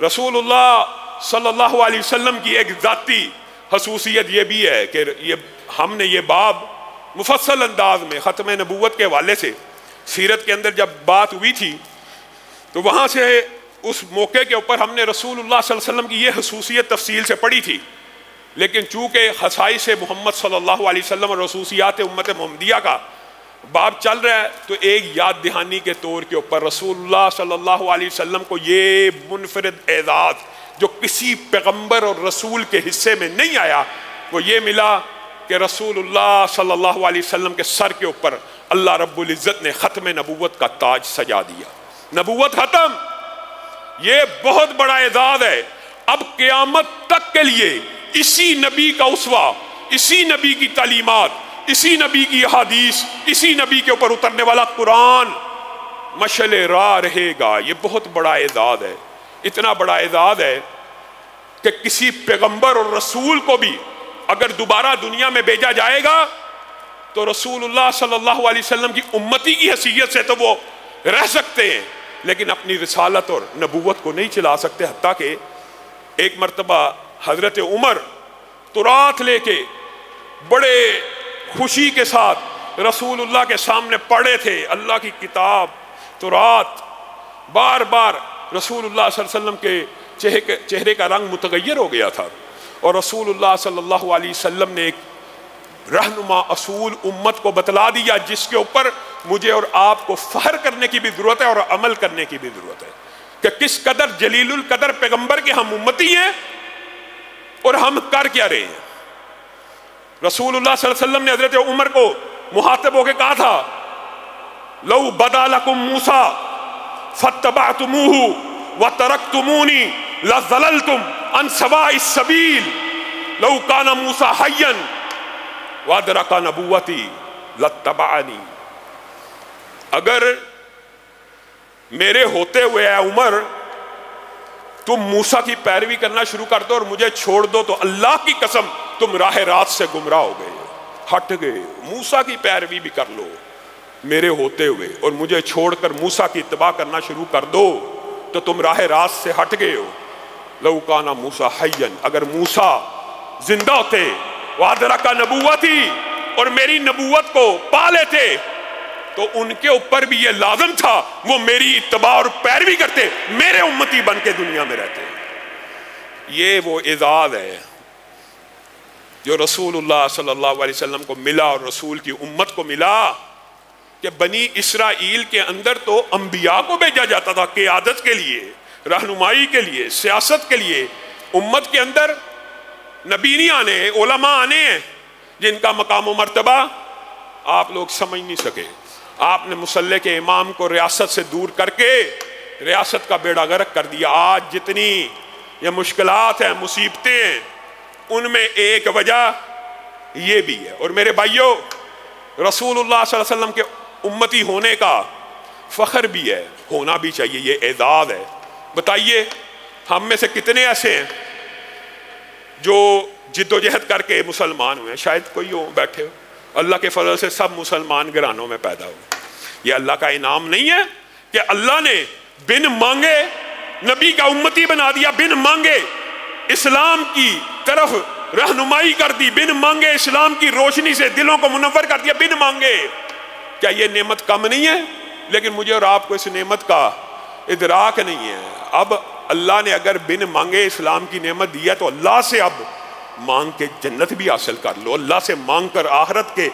رسول اللہ صلی اللہ علیہ وسلم کی ایک ذاتی خصوصیت یہ بھی ہے کہ ہم نے یہ باب مفصل انداز میں ختم نبوت کے حوالے سے سیرت کے اندر جب بات ہوئی تھی تو وہاں سے اس موقع کے اوپر ہم نے رسول اللہ صلی اللہ علیہ وسلم کی یہ خصوصیت تفصیل سے پڑھی تھی، لیکن چونکہ خصائص محمد صلی اللہ علیہ وسلم اور خصوصیات امت محمدیہ کا باب چل رہا ہے تو ایک یاد دہانی کے طور کے اوپر رسول اللہ صلی اللہ علیہ وسلم کو یہ منفرد اعزاز جو کسی پیغمبر اور رسول کے حصے میں نہیں آیا وہ یہ ملا کہ رسول اللہ صلی اللہ علیہ وسلم کے سر کے اوپر اللہ رب العزت نے ختم نبوت کا تاج سجا دیا۔ نبوت ختم، یہ بہت بڑا اعزاز ہے۔ اب قیامت تک کے لیے اسی نبی کا اسوہ، اسی نبی کی تعلیمات، اسی نبی کی احادیث، اسی نبی کے اوپر اترنے والا قرآن مشعل راہ رہے گا۔ یہ بہت بڑا اعزاز ہے، اتنا بڑا اعزاز ہے کہ کسی پیغمبر اور رسول کو بھی اگر دوبارہ دنیا میں بھیجا جائے گا تو رسول اللہ صلی اللہ علیہ وسلم کی امتی کی حیثیت سے تو وہ رہ سکتے ہیں، لیکن اپنی رسالت اور نبوت کو نہیں چلا سکتے۔ حتیٰ کہ ایک مرتبہ حضرت عمر تورات لے کے بڑے خوشی کے ساتھ رسول اللہ کے سامنے پڑھے تھے، اللہ کی کتاب تورات۔ بار بار رسول اللہ صلی اللہ علیہ وسلم کے چہرے کا رنگ متغیر ہو گیا تھا، اور رسول اللہ صلی اللہ علیہ وسلم نے ایک رہنما اصول امت کو بتلا دیا جس کے اوپر مجھے اور آپ کو فخر کرنے کی بھی ضرورت ہے اور عمل کرنے کی بھی ضرورت ہے کہ کس قدر جلیل القدر پیغمبر کے ہم امتی ہیں اور ہم کر کیا رہے ہیں۔ رسول اللہ صلی اللہ علیہ وسلم نے حضرت عمر کو مخاطب ہو کے کہا تھا لو بدا لکم موسیٰ فاتبعتموہ وترکتمونی لظللتم عن سواء السبیل لو کان موسیٰ حیا وادرک نبوتی لاتبعنی۔ اگر میرے ہوتے ہوئے اے عمر تم موسیٰ کی پیروی کرنا شروع کر دو اور مجھے چھوڑ دو تو اللہ کی قسم تم راہ راست سے گمراہ ہو گئے، ہٹ گئے۔ موسیٰ کی پیروی بھی کر لو میرے ہوتے ہوئے اور مجھے چھوڑ کر موسیٰ کی اتباع کرنا شروع کر دو تو تم راہ راست سے ہٹ گئے ہو۔ لو کان موسیٰ حیا، اگر موسیٰ زندہ ہوتے وادرک نبوتی اور میری نبوت کو پا لیتے تو ان کے اوپر بھی یہ لازم تھا وہ میری اتباع اور پیروی کرتے، میرے امتی بن کے دنیا میں رہتے۔ یہ وہ اعزاز ہے جو رسول اللہ صلی اللہ علیہ وسلم کو ملا اور رسول کی امت کو ملا کہ بنی اسرائیل کے اندر تو انبیاء کو بھیجا جاتا تھا قیادت کے لیے، رہنمائی کے لیے، سیاست کے لیے۔ امت کے اندر نبی نہیں آنے، علماء آنے ہیں جن کا مقام و مرتبہ آپ لوگ سمجھ نہیں سکے۔ آپ نے مصلی کے امام کو ریاست سے دور کر کے ریاست کا بیڑا غرق کر دیا۔ آج جتنی یہ مشکلات ہیں، مصیبتیں ہیں، ان میں ایک وجہ یہ بھی ہے۔ اور میرے بھائیوں، رسول اللہ صلی اللہ علیہ وسلم کے امتی ہونے کا فخر بھی ہے، ہونا بھی چاہیے، یہ اعزاز ہے۔ بتائیے ہم میں سے کتنے ایسے ہیں جو جد و جہد کر کے مسلمان ہوئے ہیں؟ شاید کوئی ہو بیٹھے ہو، اللہ کے فضل سے سب مسلمان گھرانوں میں پیدا ہو۔ یہ اللہ کا انعام نہیں ہے کہ اللہ نے بن مانگے نبی کا امتی بنا دیا، بن مانگے اسلام کی طرف رہنمائی کر دی، بن مانگے اسلام کی روشنی سے دلوں کو منور کر دیا، بن مانگے۔ کیا یہ نعمت کم نہیں ہے؟ لیکن مجھے اور آپ کو اس نعمت کا ادراک نہیں ہے۔ اب اللہ نے اگر بن مانگے اسلام کی نعمت دی ہے تو اللہ سے اب مانگ کے جنت بھی حاصل کر لو، اللہ سے مانگ کر آخرت کے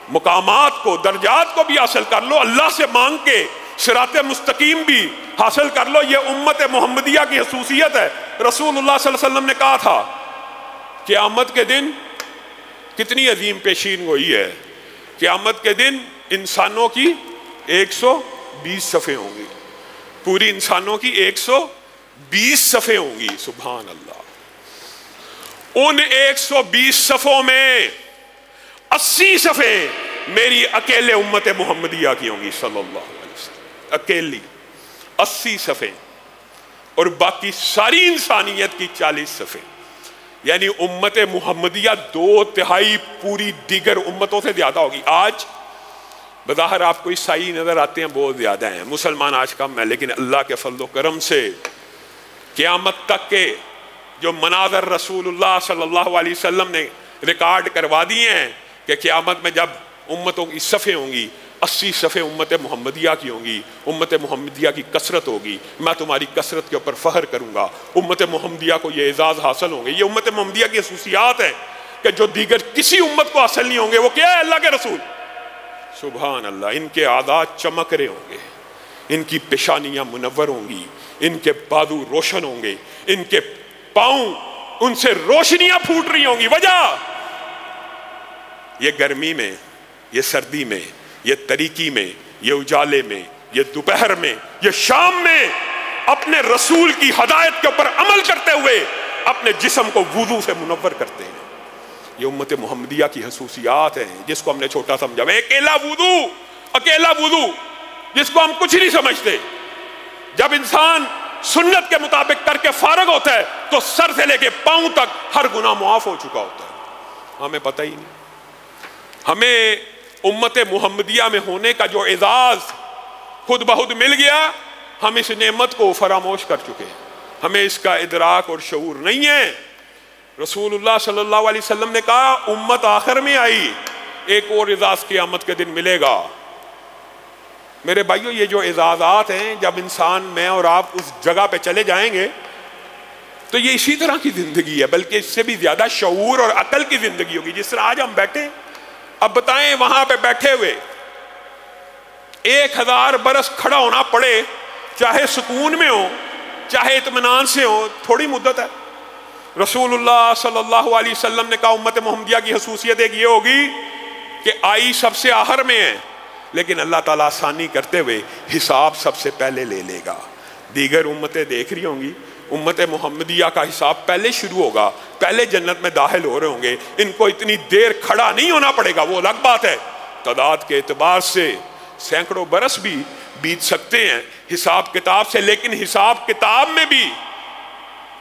مقامات کو، درجات کو بھی حاصل کر لو، اللہ سے مانگ کے صراط مستقیم بھی حاصل کر لو۔ یہ امت محمدیہ کی خصوصیت ہے۔ رسول اللہ صلی اللہ علیہ وسلم نے کہا تھا قیامت کے دن کتنی عظیم پیشین گوئی ہے، قیامت کے دن انسانوں کی 120 صفیں ہوں گی، پوری انسانوں کی 120 صفیں ہوں گی۔ سبحان اللہ۔ ان 120 صفوں میں 80 صفیں میری اکیلے امت محمدیہ کی ہوں گی صلی اللہ علیہ وسلم، اکیلی 80 صفیں، اور باقی ساری انسانیت کی 40 صفیں، یعنی امت محمدیہ 2/3 پوری دیگر امتوں سے زیادہ ہوگی۔ آج بظاہر آپ کو عیسائی نظر آتے ہیں، بہت زیادہ ہیں، مسلمان آج کم ہیں، لیکن اللہ کے فضل و کرم سے قیامت تک کے جو مناظر رسول اللہ صلی اللہ علیہ وسلم نے ریکارڈ کروا دیے ہیں کہ قیامت میں جب امتوں کی صفیں ہوں گی، 80 صفیں امت محمدیہ کی ہوں گی، امت محمدیہ کی کثرت ہوگی، میں تمہاری کثرت کے اوپر فخر کروں گا، امت محمدیہ کو یہ اعزاز حاصل ہوں گے۔ یہ امت محمدیہ کی خصوصیات ہیں کہ جو دیگر کسی امت کو حاصل نہیں ہوں گے۔ وہ کیا ہے؟ اللہ کے رسول، سبحان اللہ، ان کے عادات چمک رہے ہوں گے، ان کی پیشانیاں منور ہوں گی، ان کے بازو روشن ہوں گے، ان کے پاؤں ان سے روشنیاں پھوٹ رہی ہوں گی۔ وجہ یہ گرمی میں، یہ سردی میں، یہ تاریکی میں، یہ اجالے میں، یہ دوپہر میں، یہ شام میں اپنے رسول کی ہدایت کے اوپر عمل کرتے ہوئے اپنے جسم کو وضو سے منور کرتے ہیں۔ یہ امت محمدیہ کی خصوصیات ہیں جس کو ہم نے چھوٹا سمجھا۔ اکیلا وضو جس کو ہم کچھ نہیں سمجھتے۔ جب انسان سنت کے مطابق کر کے فارغ ہوتا ہے تو سر سے لے کے پاؤں تک ہر گناہ معاف ہو چکا ہوتا ہے۔ ہمیں پتہ ہی نہیں۔ ہمیں امت محمدیہ میں ہونے کا جو اعزاز خود بخود مل گیا، ہم اس نعمت کو فراموش کر چکے ہیں، ہمیں اس کا ادراک اور شعور نہیں ہے۔ رسول اللہ صلی اللہ علیہ وسلم نے کہا امت آخر میں آئی، ایک اور اعزاز قیامت کے دن ملے گا۔ میرے بھائیو، یہ جو اعزازات ہیں، جب انسان، میں اور آپ اس جگہ پہ چلے جائیں گے تو یہ اسی طرح کی زندگی ہے، بلکہ اس سے بھی زیادہ شعور اور عقل کی زندگی ہوگی جس طرح آج ہم بیٹھے۔ اب بتائیں وہاں پہ بیٹھے ہوئے 1000 برس کھڑا ہونا پڑے، چاہے سکون میں ہو چاہے اطمینان سے ہو، تھوڑی مدت ہے۔ رسول اللہ صلی اللہ علیہ وسلم نے کہا امت محمدیہ کی خصوصیت ایک یہ ہوگی کہ آئی سب سے آخر میں ہے، لیکن اللہ تعالیٰ آسانی کرتے ہوئے حساب سب سے پہلے لے لے گا۔ دیگر امتیں دیکھ رہی ہوں گی، امت محمدیہ کا حساب پہلے شروع ہوگا، پہلے جنت میں داخل ہو رہے ہوں گے، ان کو اتنی دیر کھڑا نہیں ہونا پڑے گا۔ وہ الگ بات ہے، تعداد کے اعتبار سے سینکڑوں برس بھی بیت سکتے ہیں حساب کتاب سے، لیکن حساب کتاب میں بھی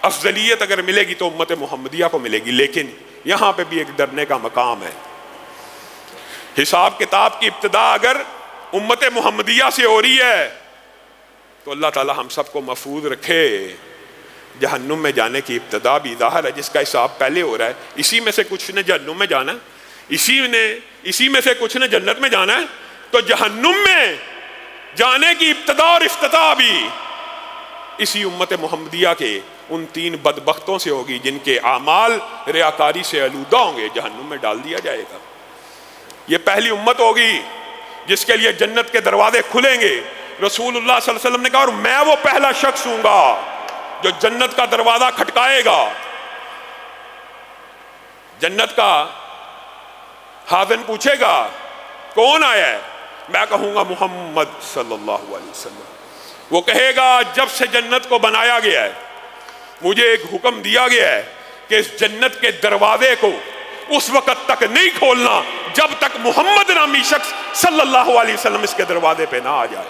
افضلیت اگر ملے گی تو امت محمدیہ کو ملے گی۔ لیکن یہاں پہ بھی ایک ڈرنے کا مقام ہے۔ حساب کتاب کی ابتدا اگر امت محمدیہ سے ہو رہی ہے تو اللہ تعالی ہم سب کو محفوظ رکھے۔ جہنم میں جانے کی ابتدا بھی ظاہر ہے، جس کا حساب پہلے ہو رہا ہے، اسی میں سے کچھ نے جہنم میں جانا ہے، اسی میں سے کچھ نے جنت میں جانا ہے۔ تو جہنم میں جانے کی ابتدا اور افتتاح بھی اسی امت محمدیہ کے ان 3 بدبختوں سے ہوگی جن کے اعمال ریاکاری سے آلودہ ہوں گے، جہنم میں ڈال دیا جائے گا۔ یہ پہلی امت ہوگی جس کے لیے جنت کے دروازے کھلیں گے۔ رسول اللہ صلی اللہ علیہ وسلم نے کہا اور میں وہ پہلا شخص ہوں گا جو جنت کا دروازہ کھٹکائے گا۔ جنت کا خازن پوچھے گا کون آیا ہے؟ میں کہوں گا محمد صلی اللہ علیہ وسلم۔ وہ کہے گا جب سے جنت کو بنایا گیا ہے مجھے ایک حکم دیا گیا ہے کہ اس جنت کے دروازے کو اس وقت تک نہیں کھولنا جب تک محمد نامی شخص صلی اللہ علیہ وسلم اس کے دروازے پہ نہ آ جائے۔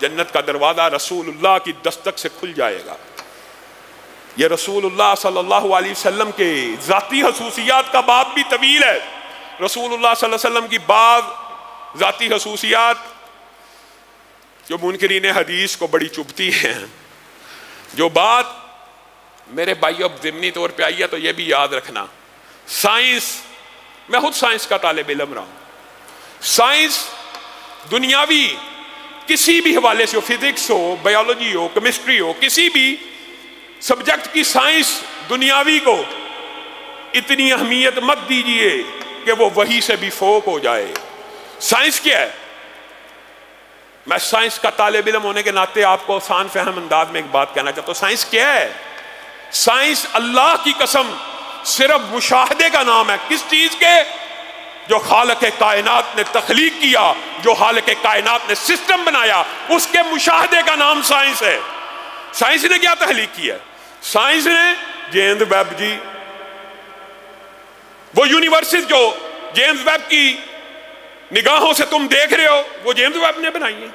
جنت کا دروازہ رسول اللہ کی دستک سے کھل جائے گا۔ یہ رسول اللہ صلی اللہ علیہ وسلم کے ذاتی خصوصیات کا باب بھی طویل ہے۔ رسول اللہ صلی اللہ علیہ وسلم کی بعض ذاتی خصوصیات جو منکرین حدیث کو بڑی چبھتی ہیں، جو بات میرے بھائیو اب ضمنی طور پہ آئی ہے تو یہ بھی یاد رکھنا، سائنس، میں خود سائنس کا طالب علم رہا ہوں، سائنس دنیاوی کسی بھی حوالے سے ہو، فزکس ہو، بایولوجی ہو، کیمسٹری ہو، کسی بھی سبجیکٹ کی سائنس دنیاوی کو اتنی اہمیت مت دیجئے کہ وہ وحی سے بھی فوق ہو جائے۔ سائنس کیا ہے؟ میں سائنس کا طالب علم ہونے کے ناطے آپ کو آسان فہم انداز میں ایک بات کہنا چاہتا ہوں۔ سائنس کیا ہے؟ سائنس اللہ کی قسم صرف مشاہدے کا نام ہے۔ کس چیز کے؟ جو خالق کائنات نے تخلیق کیا، جو خالق کائنات نے سسٹم بنایا، اس کے مشاہدے کا نام سائنس ہے۔ سائنس نے کیا تخلیق کیا؟ سائنس نے جیمز ویب جی، وہ یونیورسز جو جیمز ویب کی نگاہوں سے تم دیکھ رہے ہو وہ جیمز ویب نے بنائی ہیں۔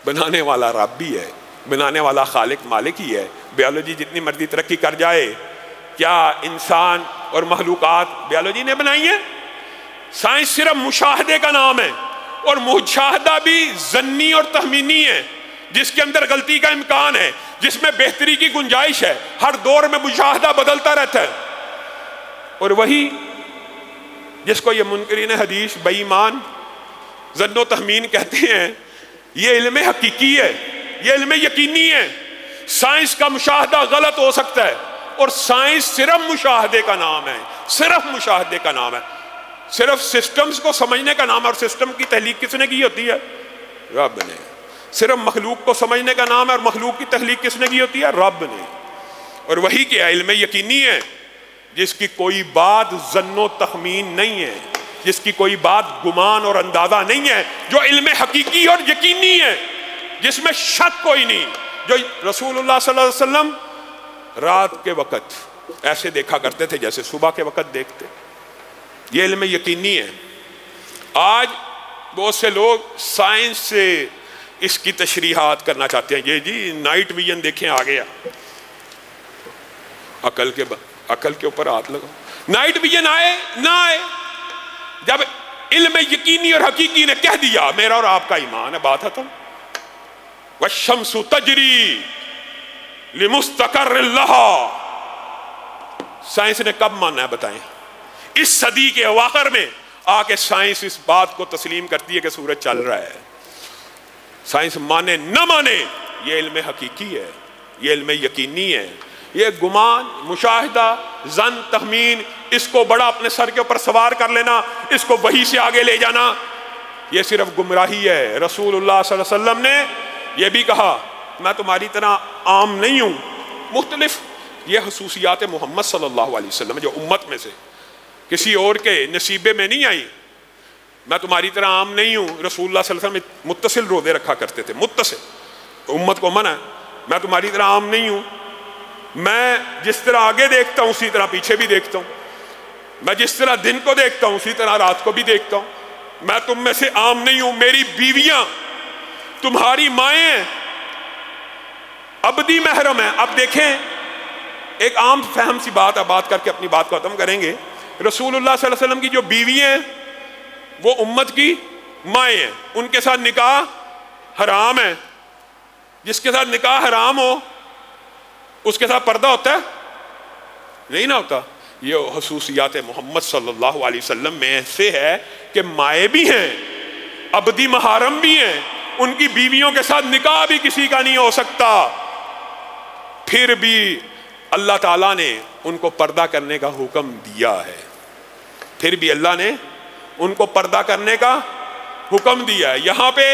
بنانے والا رب بھی ہے، بنانے والا خالق مالک ہی ہے۔ بیالوجی جتنی مرضی ترقی کر جائے، کیا انسان اور مخلوقات بیالوجی نے بنائی ہے؟ سائنس صرف مشاہدے کا نام ہے، اور مشاہدہ بھی ظنی اور تخمینی ہے، جس کے اندر غلطی کا امکان ہے۔ جس میں بہتری کی گنجائش ہے، ہر دور میں مشاہدہ بدلتا رہتا ہے، اور وہی جس کو یہ منکرین حدیث بے ایمان ظن و تخمین کہتے ہیں، یہ علم حقیقی ہے، یہ علم یقینی ہے۔ سائنس کا مشاہدہ غلط ہو سکتا ہے، اور سائنس صرف مشاہدے کا نام ہے، صرف مشاہدے کا نام ہے، صرف سسٹمز کو سمجھنے کا نام ہے، اور سسٹم کی تخلیق کس نے کی ہوتی ہے؟ رب نے۔ صرف مخلوق کو سمجھنے کا نام ہے، اور مخلوق کی تخلیق کس نے کی ہوتی ہے؟ رب نے۔ اور وہی کیا علم یقینی ہے، جس کی کوئی بات ظن و تخمین نہیں ہے، جس کی کوئی بات گمان اور اندازہ نہیں ہے، جو علم حقیقی اور یقینی ہے، جس میں شک کوئی نہیں، جو رسول اللہ صلی اللہ علیہ وسلم رات کے وقت ایسے دیکھا کرتے تھے جیسے صبح کے وقت دیکھتے، یہ علم یقینی ہے۔ آج بہت سے لوگ سائنس سے اس کی تشریحات کرنا چاہتے ہیں، یہ جی نائٹ ویژن دیکھیں آ گیا، عقل کے اوپر ہاتھ لگاؤ۔ نائٹ ویژن آئے نہ آئے، جب علم یقینی اور حقیقی نے کہہ دیا میرا اور آپ کا ایمان ہے، بات ختم۔ والشمس تجری لمستقر لہا، سائنس نے کب مانا ہے بتائیں؟ اس صدی کے اواخر میں آ کے سائنس اس بات کو تسلیم کرتی ہے کہ سورج چل رہا ہے۔ سائنس مانے نہ مانے، یہ علم حقیقی ہے، یہ علم یقینی ہے۔ یہ گمان، مشاہدہ، ظن، تخمین، اس کو بڑا اپنے سر کے اوپر سوار کر لینا، اس کو وحی سے آگے لے جانا، یہ صرف گمراہی ہے۔ رسول اللہ صلی اللہ علیہ وسلم نے یہ بھی کہا میں تمہاری طرح عام نہیں ہوں، مختلف یہ خصوصیات محمد صلی اللہ علیہ وسلم جو امت میں سے کسی اور کے نصیبے میں نہیں آئی۔ میں تمہاری طرح عام نہیں ہوں۔ رسول اللہ صلی اللہ علیہ وسلم متصل روزے رکھا کرتے تھے، متصل، امت کو منع ہے میں تمہاری طرح عام نہیں ہوں، میں جس طرح آگے دیکھتا ہوں اسی طرح پیچھے بھی دیکھتا ہوں، میں جس طرح دن کو دیکھتا ہوں اسی طرح رات کو بھی دیکھتا ہوں، میں تم میں سے عام نہیں ہوں، میری بیویاں تمہاری مائیں ہیں، ابدی محرم ہیں۔ اب دیکھیں ایک عام فہم سی بات ہے، بات کر کے اپنی بات کو ختم کریں گے۔ رسول اللہ صلی اللہ علیہ وسلم کی جو بیوی ہیں وہ امت کی مائیں ہیں، ان کے ساتھ نکاح حرام ہے، جس کے ساتھ نکاح حرام ہو اس کے ساتھ پردہ ہوتا ہے؟ نہیں نہ ہوتا۔ یہ خصوصیات محمد صلی اللہ علیہ وسلم میں ایسے ہے کہ مائیں بھی ہیں، ابدی محارم بھی ہیں، ان کی بیویوں کے ساتھ نکاح بھی کسی کا نہیں ہو سکتا، پھر بھی اللہ تعالیٰ نے ان کو پردہ کرنے کا حکم دیا ہے، پھر بھی اللہ نے ان کو پردہ کرنے کا حکم دیا ہے۔ یہاں پہ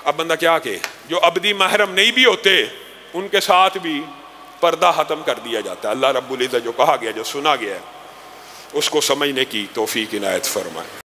اب بندہ کیا کہ جو ابدی محرم نہیں بھی ہوتے ان کے ساتھ بھی پردہ ختم کر دیا جاتا ہے۔ اللہ رب العزت جو کہا گیا، جو سنا گیا ہے، اس کو سمجھنے کی توفیق عنایت فرمائے۔